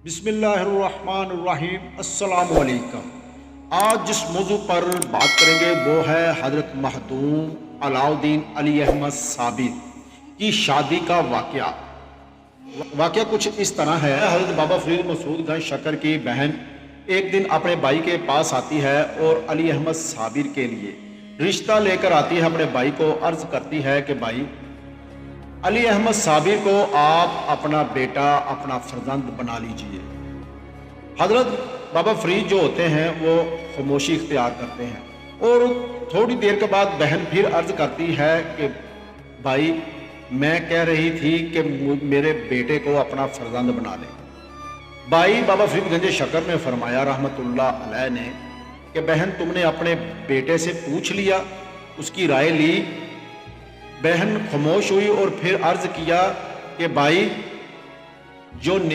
बिस्मिल्लाहिर्रहमानिर्रहीम अस्सलाम वालेकुम। आज जिस मौजू पर बात करेंगे वो है हज़रत महदूम अलाउद्दीन अली अहमद साबिर की शादी का वाक़या। वाक़या कुछ इस तरह है। हज़रत बाबा फरीद मसूद गंज शकर की बहन एक दिन अपने भाई के पास आती है और अली अहमद साबिर के लिए रिश्ता लेकर आती है। अपने भाई को अर्ज़ करती है कि भाई, अली अहमद साबिर को आप अपना बेटा, अपना फर्जंद बना लीजिए। हजरत बाबा फरीद जो होते हैं वो खामोशी इख्तियार करते हैं और थोड़ी देर के बाद बहन फिर अर्ज करती है कि भाई, मैं कह रही थी कि मेरे बेटे को अपना फर्जंद बना ले। भाई बाबा फरीद गंज शकर ने फरमाया रहमतुल्लाह अलैह ने कि बहन, तुमने अपने बेटे से पूछ लिया, उसकी राय ली? बहन खामोश हुई और फिर अर्ज किया कि भाई, जो